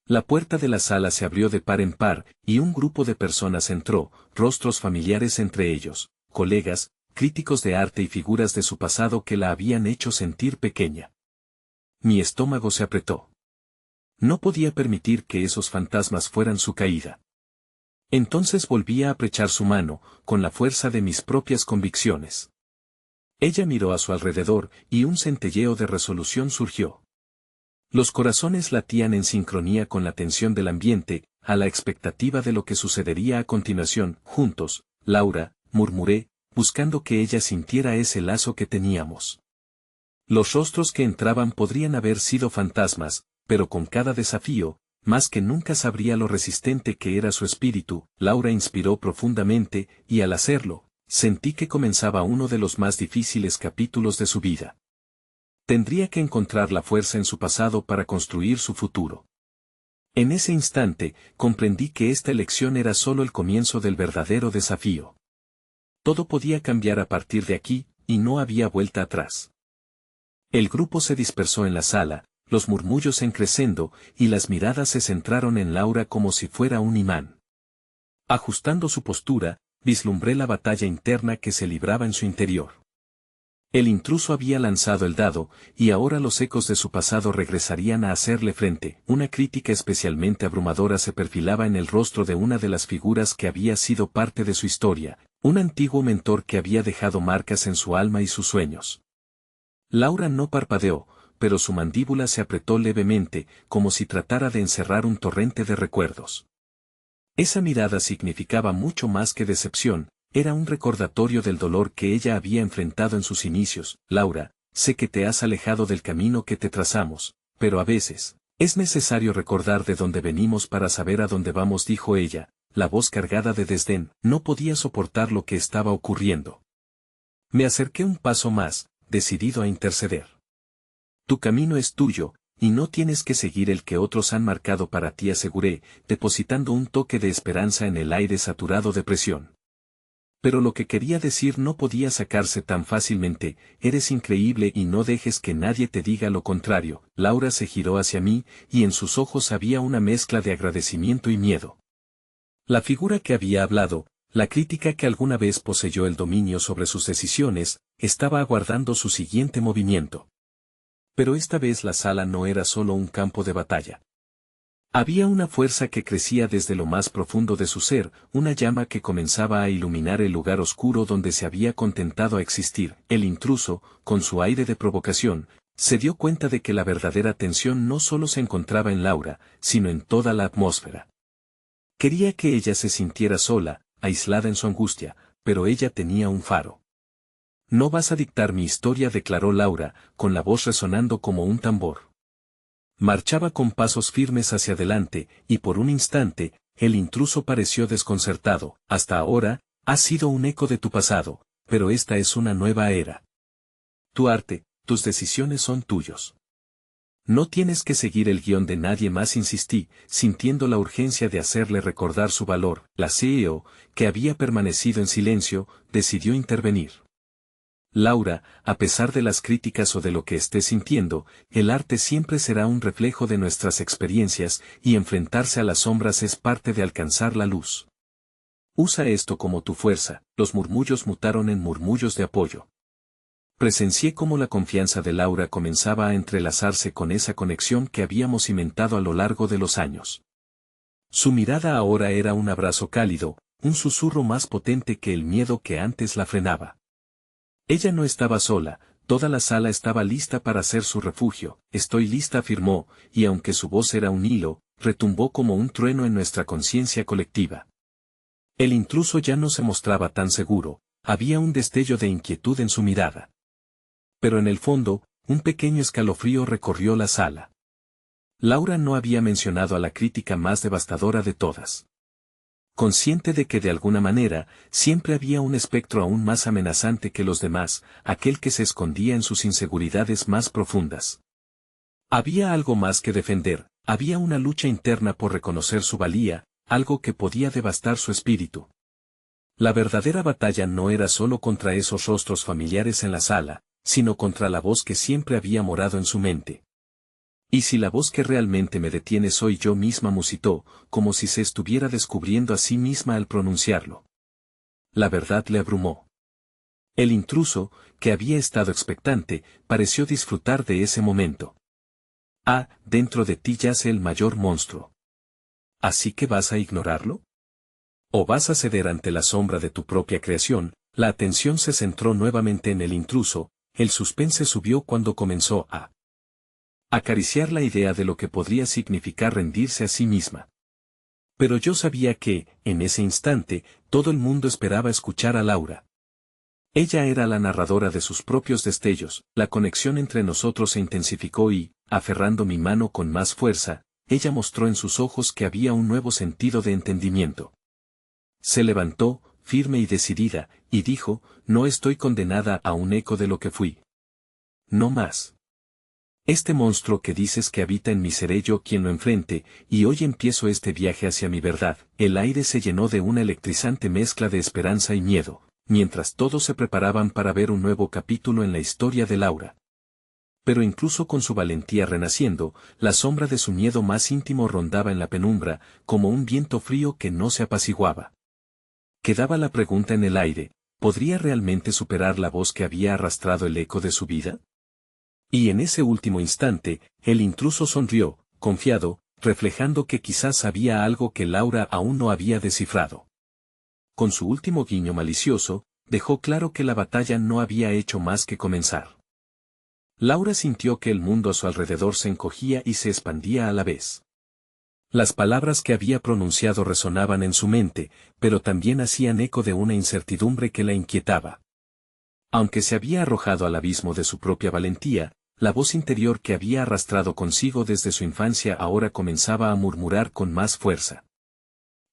La puerta de la sala se abrió de par en par, y un grupo de personas entró, rostros familiares entre ellos, colegas, críticos de arte y figuras de su pasado que la habían hecho sentir pequeña. Mi estómago se apretó. No podía permitir que esos fantasmas fueran su caída. Entonces volví a apretar su mano, con la fuerza de mis propias convicciones. Ella miró a su alrededor, y un centelleo de resolución surgió. Los corazones latían en sincronía con la tensión del ambiente, a la expectativa de lo que sucedería a continuación. Juntos, Laura, murmuré, buscando que ella sintiera ese lazo que teníamos. Los rostros que entraban podrían haber sido fantasmas, pero con cada desafío, más que nunca sabría lo resistente que era su espíritu. Laura inspiró profundamente, y al hacerlo, sentí que comenzaba uno de los más difíciles capítulos de su vida. Tendría que encontrar la fuerza en su pasado para construir su futuro. En ese instante, comprendí que esta elección era solo el comienzo del verdadero desafío. Todo podía cambiar a partir de aquí, y no había vuelta atrás. El grupo se dispersó en la sala, los murmullos encreciendo, y las miradas se centraron en Laura como si fuera un imán. Ajustando su postura, vislumbré la batalla interna que se libraba en su interior. El intruso había lanzado el dado, y ahora los ecos de su pasado regresarían a hacerle frente. Una crítica especialmente abrumadora se perfilaba en el rostro de una de las figuras que había sido parte de su historia, un antiguo mentor que había dejado marcas en su alma y sus sueños. Laura no parpadeó, pero su mandíbula se apretó levemente, como si tratara de encerrar un torrente de recuerdos. Esa mirada significaba mucho más que decepción, era un recordatorio del dolor que ella había enfrentado en sus inicios. Laura, sé que te has alejado del camino que te trazamos, pero a veces, es necesario recordar de dónde venimos para saber a dónde vamos, dijo ella, la voz cargada de desdén. No podía soportar lo que estaba ocurriendo. Me acerqué un paso más, decidido a interceder. Tu camino es tuyo, y no tienes que seguir el que otros han marcado para ti, aseguré, depositando un toque de esperanza en el aire saturado de presión. Pero lo que quería decir no podía sacarse tan fácilmente. Eres increíble y no dejes que nadie te diga lo contrario. Laura se giró hacia mí, y en sus ojos había una mezcla de agradecimiento y miedo. La figura que había hablado, la crítica que alguna vez poseyó el dominio sobre sus decisiones, estaba aguardando su siguiente movimiento. Pero esta vez la sala no era solo un campo de batalla. Había una fuerza que crecía desde lo más profundo de su ser, una llama que comenzaba a iluminar el lugar oscuro donde se había contentado a existir. El intruso, con su aire de provocación, se dio cuenta de que la verdadera tensión no solo se encontraba en Laura, sino en toda la atmósfera. Quería que ella se sintiera sola, aislada en su angustia, pero ella tenía un faro. No vas a dictar mi historia, declaró Laura, con la voz resonando como un tambor. Marchaba con pasos firmes hacia adelante, y por un instante, el intruso pareció desconcertado. Hasta ahora, has sido un eco de tu pasado, pero esta es una nueva era. Tu arte, tus decisiones son tuyos. No tienes que seguir el guión de nadie más, insistí, sintiendo la urgencia de hacerle recordar su valor. La CEO, que había permanecido en silencio, decidió intervenir. Laura, a pesar de las críticas o de lo que estés sintiendo, el arte siempre será un reflejo de nuestras experiencias, y enfrentarse a las sombras es parte de alcanzar la luz. Usa esto como tu fuerza. Los murmullos mutaron en murmullos de apoyo. Presencié cómo la confianza de Laura comenzaba a entrelazarse con esa conexión que habíamos cimentado a lo largo de los años. Su mirada ahora era un abrazo cálido, un susurro más potente que el miedo que antes la frenaba. Ella no estaba sola, toda la sala estaba lista para ser su refugio. Estoy lista, afirmó, y aunque su voz era un hilo, retumbó como un trueno en nuestra conciencia colectiva. El intruso ya no se mostraba tan seguro, había un destello de inquietud en su mirada. Pero en el fondo, un pequeño escalofrío recorrió la sala. Laura no había mencionado a la crítica más devastadora de todas. Consciente de que de alguna manera, siempre había un espectro aún más amenazante que los demás, aquel que se escondía en sus inseguridades más profundas. Había algo más que defender, había una lucha interna por reconocer su valía, algo que podía devastar su espíritu. La verdadera batalla no era solo contra esos rostros familiares en la sala, sino contra la voz que siempre había morado en su mente. Y si la voz que realmente me detiene soy yo misma, musitó, como si se estuviera descubriendo a sí misma al pronunciarlo. La verdad le abrumó. El intruso, que había estado expectante, pareció disfrutar de ese momento. Ah, dentro de ti yace el mayor monstruo. ¿Así que vas a ignorarlo? ¿O vas a ceder ante la sombra de tu propia creación? La atención se centró nuevamente en el intruso, el suspense subió cuando comenzó a acariciar la idea de lo que podría significar rendirse a sí misma. Pero yo sabía que, en ese instante, todo el mundo esperaba escuchar a Laura. Ella era la narradora de sus propios destellos, la conexión entre nosotros se intensificó y, aferrando mi mano con más fuerza, ella mostró en sus ojos que había un nuevo sentido de entendimiento. Se levantó, firme y decidida, y dijo, no estoy condenada a un eco de lo que fui. No más. Este monstruo que dices que habita en mí seré yo quien lo enfrente, y hoy empiezo este viaje hacia mi verdad. El aire se llenó de una electrizante mezcla de esperanza y miedo, mientras todos se preparaban para ver un nuevo capítulo en la historia de Laura. Pero incluso con su valentía renaciendo, la sombra de su miedo más íntimo rondaba en la penumbra, como un viento frío que no se apaciguaba. Quedaba la pregunta en el aire, ¿podría realmente superar la voz que había arrastrado el eco de su vida? Y en ese último instante, el intruso sonrió, confiado, reflejando que quizás había algo que Laura aún no había descifrado. Con su último guiño malicioso, dejó claro que la batalla no había hecho más que comenzar. Laura sintió que el mundo a su alrededor se encogía y se expandía a la vez. Las palabras que había pronunciado resonaban en su mente, pero también hacían eco de una incertidumbre que la inquietaba. Aunque se había arrojado al abismo de su propia valentía, la voz interior que había arrastrado consigo desde su infancia ahora comenzaba a murmurar con más fuerza.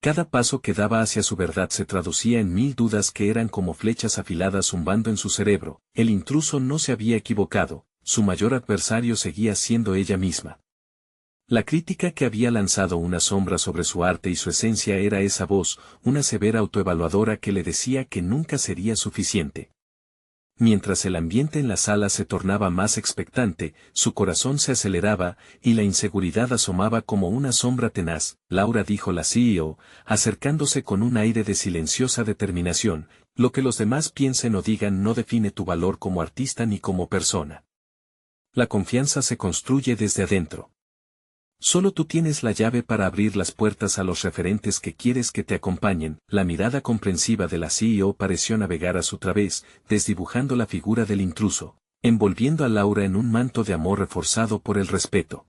Cada paso que daba hacia su verdad se traducía en 1000 dudas que eran como flechas afiladas zumbando en su cerebro. El intruso no se había equivocado, su mayor adversario seguía siendo ella misma. La crítica que había lanzado una sombra sobre su arte y su esencia era esa voz, una severa autoevaluadora que le decía que nunca sería suficiente. Mientras el ambiente en la sala se tornaba más expectante, su corazón se aceleraba, y la inseguridad asomaba como una sombra tenaz. Laura, dijo la CEO, acercándose con un aire de silenciosa determinación, lo que los demás piensen o digan no define tu valor como artista ni como persona. La confianza se construye desde adentro. Solo tú tienes la llave para abrir las puertas a los referentes que quieres que te acompañen. La mirada comprensiva de la CEO pareció navegar a su través, desdibujando la figura del intruso, envolviendo a Laura en un manto de amor reforzado por el respeto.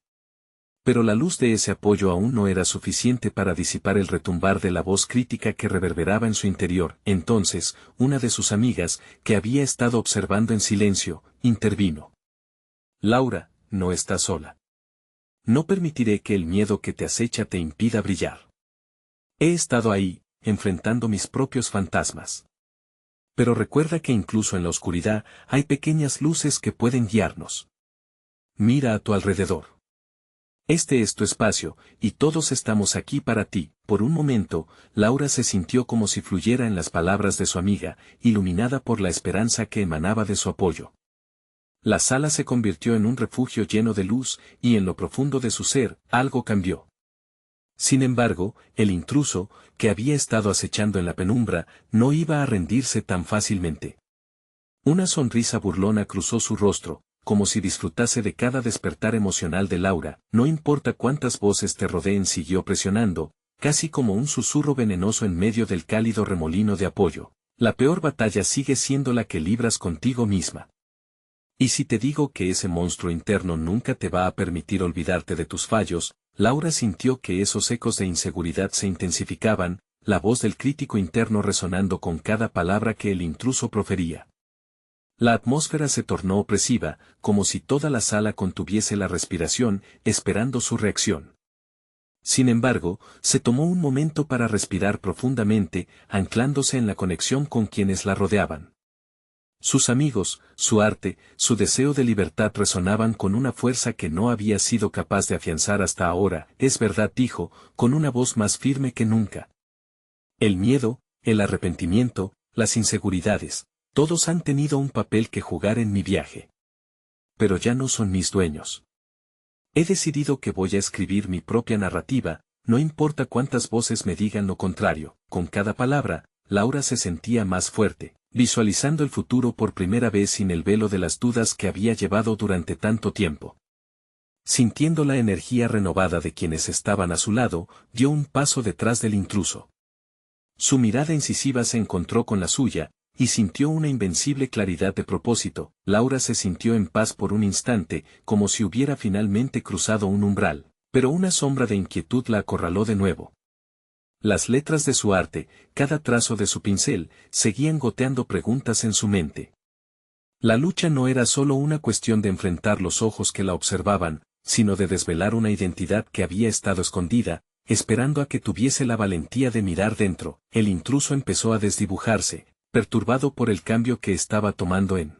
Pero la luz de ese apoyo aún no era suficiente para disipar el retumbar de la voz crítica que reverberaba en su interior. Entonces, una de sus amigas, que había estado observando en silencio, intervino. Laura, no estás sola. No permitiré que el miedo que te acecha te impida brillar. He estado ahí, enfrentando mis propios fantasmas. Pero recuerda que incluso en la oscuridad hay pequeñas luces que pueden guiarnos. Mira a tu alrededor. Este es tu espacio, y todos estamos aquí para ti. Por un momento, Laura se sintió como si fluyera en las palabras de su amiga, iluminada por la esperanza que emanaba de su apoyo. La sala se convirtió en un refugio lleno de luz, y en lo profundo de su ser, algo cambió. Sin embargo, el intruso, que había estado acechando en la penumbra, no iba a rendirse tan fácilmente. Una sonrisa burlona cruzó su rostro, como si disfrutase de cada despertar emocional de Laura. No importa cuántas voces te rodeen, siguió presionando, casi como un susurro venenoso en medio del cálido remolino de apoyo. La peor batalla sigue siendo la que libras contigo misma. Y si te digo que ese monstruo interno nunca te va a permitir olvidarte de tus fallos. Laura sintió que esos ecos de inseguridad se intensificaban, la voz del crítico interno resonando con cada palabra que el intruso profería. La atmósfera se tornó opresiva, como si toda la sala contuviese la respiración, esperando su reacción. Sin embargo, se tomó un momento para respirar profundamente, anclándose en la conexión con quienes la rodeaban. Sus amigos, su arte, su deseo de libertad resonaban con una fuerza que no había sido capaz de afianzar hasta ahora. Es verdad, dijo, con una voz más firme que nunca. El miedo, el arrepentimiento, las inseguridades, todos han tenido un papel que jugar en mi viaje. Pero ya no son mis dueños. He decidido que voy a escribir mi propia narrativa, no importa cuántas voces me digan lo contrario. Con cada palabra, Laura se sentía más fuerte, visualizando el futuro por primera vez sin el velo de las dudas que había llevado durante tanto tiempo. Sintiendo la energía renovada de quienes estaban a su lado, dio un paso detrás del intruso. Su mirada incisiva se encontró con la suya, y sintió una invencible claridad de propósito. Laura se sintió en paz por un instante, como si hubiera finalmente cruzado un umbral, pero una sombra de inquietud la acorraló de nuevo. Las letras de su arte, cada trazo de su pincel, seguían goteando preguntas en su mente. La lucha no era solo una cuestión de enfrentar los ojos que la observaban, sino de desvelar una identidad que había estado escondida, esperando a que tuviese la valentía de mirar dentro. El intruso empezó a desdibujarse, perturbado por el cambio que estaba tomando en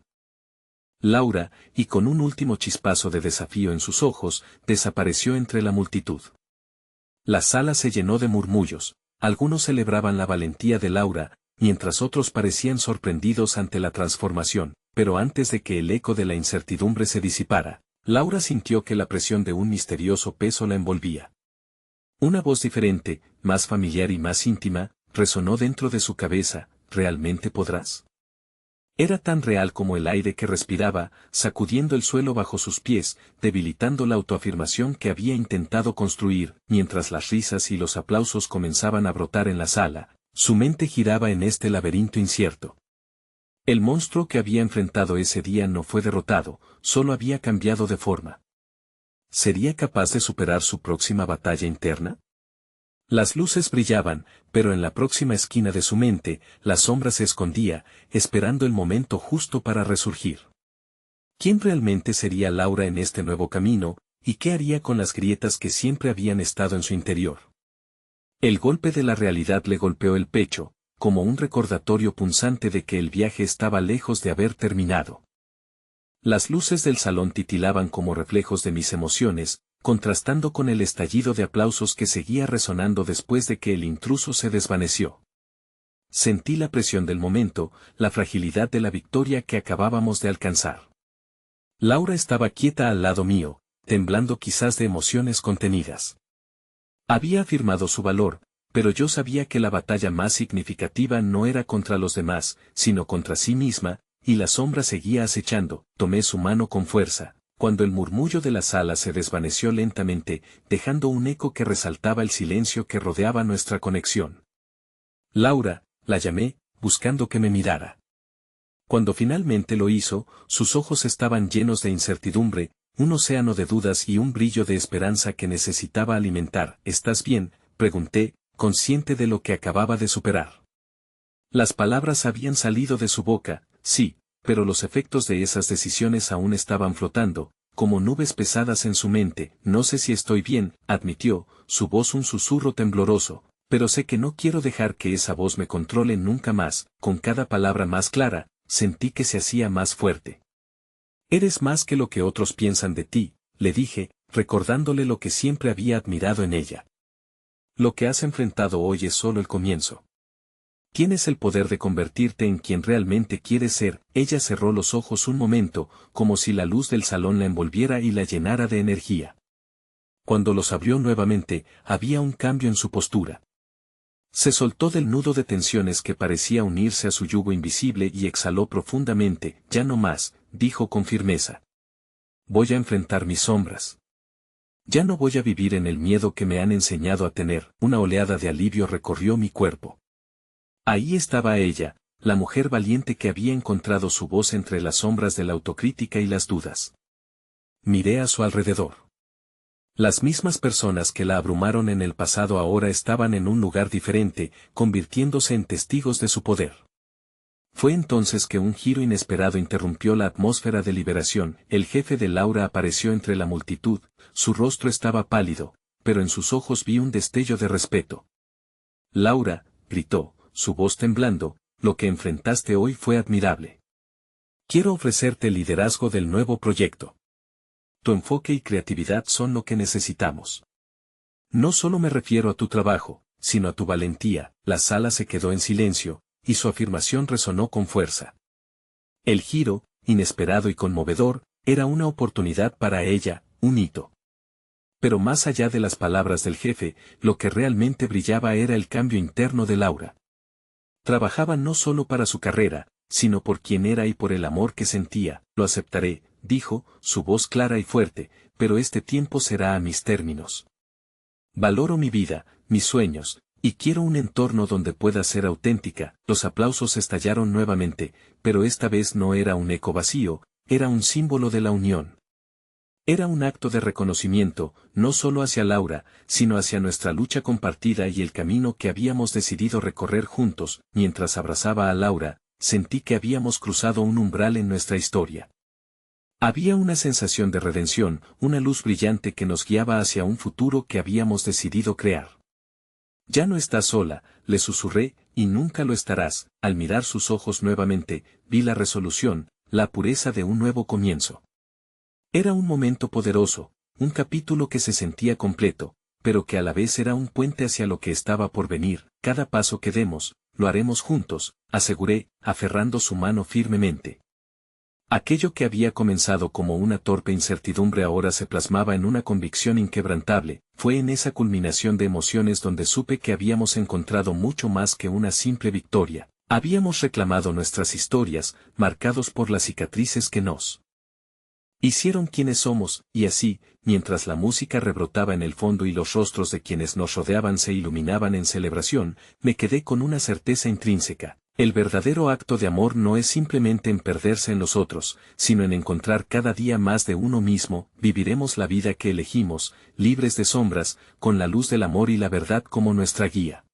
Laura, y con un último chispazo de desafío en sus ojos, desapareció entre la multitud. La sala se llenó de murmullos, algunos celebraban la valentía de Laura, mientras otros parecían sorprendidos ante la transformación, pero antes de que el eco de la incertidumbre se disipara, Laura sintió que la presión de un misterioso peso la envolvía. Una voz diferente, más familiar y más íntima, resonó dentro de su cabeza. ¿Realmente podrás? Era tan real como el aire que respiraba, sacudiendo el suelo bajo sus pies, debilitando la autoafirmación que había intentado construir. Mientras las risas y los aplausos comenzaban a brotar en la sala, su mente giraba en este laberinto incierto. El monstruo que había enfrentado ese día no fue derrotado, solo había cambiado de forma. ¿Sería capaz de superar su próxima batalla interna? Las luces brillaban, pero en la próxima esquina de su mente, la sombra se escondía, esperando el momento justo para resurgir. ¿Quién realmente sería Laura en este nuevo camino, y qué haría con las grietas que siempre habían estado en su interior? El golpe de la realidad le golpeó el pecho, como un recordatorio punzante de que el viaje estaba lejos de haber terminado. Las luces del salón titilaban como reflejos de mis emociones, contrastando con el estallido de aplausos que seguía resonando después de que el intruso se desvaneció. Sentí la presión del momento, la fragilidad de la victoria que acabábamos de alcanzar. Laura estaba quieta al lado mío, temblando quizás de emociones contenidas. Había afirmado su valor, pero yo sabía que la batalla más significativa no era contra los demás, sino contra sí misma, y la sombra seguía acechando. Tomé su mano con fuerza, cuando el murmullo de la sala se desvaneció lentamente, dejando un eco que resaltaba el silencio que rodeaba nuestra conexión. Laura, la llamé, buscando que me mirara. Cuando finalmente lo hizo, sus ojos estaban llenos de incertidumbre, un océano de dudas y un brillo de esperanza que necesitaba alimentar. ¿Estás bien?, pregunté, consciente de lo que acababa de superar. Las palabras habían salido de su boca, sí, pero los efectos de esas decisiones aún estaban flotando, como nubes pesadas en su mente. No sé si estoy bien, admitió, su voz un susurro tembloroso, pero sé que no quiero dejar que esa voz me controle nunca más. Con cada palabra más clara, sentí que se hacía más fuerte. Eres más que lo que otros piensan de ti, le dije, recordándole lo que siempre había admirado en ella. Lo que has enfrentado hoy es solo el comienzo. Tienes el poder de convertirte en quien realmente quieres ser. Ella cerró los ojos un momento, como si la luz del salón la envolviera y la llenara de energía. Cuando los abrió nuevamente, había un cambio en su postura. Se soltó del nudo de tensiones que parecía unirse a su yugo invisible y exhaló profundamente. Ya no más, dijo con firmeza. Voy a enfrentar mis sombras. Ya no voy a vivir en el miedo que me han enseñado a tener. Una oleada de alivio recorrió mi cuerpo. Ahí estaba ella, la mujer valiente que había encontrado su voz entre las sombras de la autocrítica y las dudas. Miré a su alrededor. Las mismas personas que la abrumaron en el pasado ahora estaban en un lugar diferente, convirtiéndose en testigos de su poder. Fue entonces que un giro inesperado interrumpió la atmósfera de liberación. El jefe de Laura apareció entre la multitud, su rostro estaba pálido, pero en sus ojos vi un destello de respeto. Laura, gritó, su voz temblando, lo que enfrentaste hoy fue admirable. Quiero ofrecerte el liderazgo del nuevo proyecto. Tu enfoque y creatividad son lo que necesitamos. No solo me refiero a tu trabajo, sino a tu valentía. La sala se quedó en silencio, y su afirmación resonó con fuerza. El giro, inesperado y conmovedor, era una oportunidad para ella, un hito. Pero más allá de las palabras del jefe, lo que realmente brillaba era el cambio interno de Laura. Trabajaba no solo para su carrera, sino por quien era y por el amor que sentía. Lo aceptaré, dijo, su voz clara y fuerte, pero este tiempo será a mis términos. Valoro mi vida, mis sueños, y quiero un entorno donde pueda ser auténtica. Los aplausos estallaron nuevamente, pero esta vez no era un eco vacío, era un símbolo de la unión. Era un acto de reconocimiento, no solo hacia Laura, sino hacia nuestra lucha compartida y el camino que habíamos decidido recorrer juntos. Mientras abrazaba a Laura, sentí que habíamos cruzado un umbral en nuestra historia. Había una sensación de redención, una luz brillante que nos guiaba hacia un futuro que habíamos decidido crear. Ya no estás sola, le susurré, y nunca lo estarás. Al mirar sus ojos nuevamente, vi la resolución, la pureza de un nuevo comienzo. Era un momento poderoso, un capítulo que se sentía completo, pero que a la vez era un puente hacia lo que estaba por venir. Cada paso que demos, lo haremos juntos, aseguré, aferrando su mano firmemente. Aquello que había comenzado como una torpe incertidumbre ahora se plasmaba en una convicción inquebrantable. Fue en esa culminación de emociones donde supe que habíamos encontrado mucho más que una simple victoria. Habíamos reclamado nuestras historias, marcados por las cicatrices que nos hicieron quienes somos, y así, mientras la música rebrotaba en el fondo y los rostros de quienes nos rodeaban se iluminaban en celebración, me quedé con una certeza intrínseca. El verdadero acto de amor no es simplemente en perderse en los otros, sino en encontrar cada día más de uno mismo. Viviremos la vida que elegimos, libres de sombras, con la luz del amor y la verdad como nuestra guía.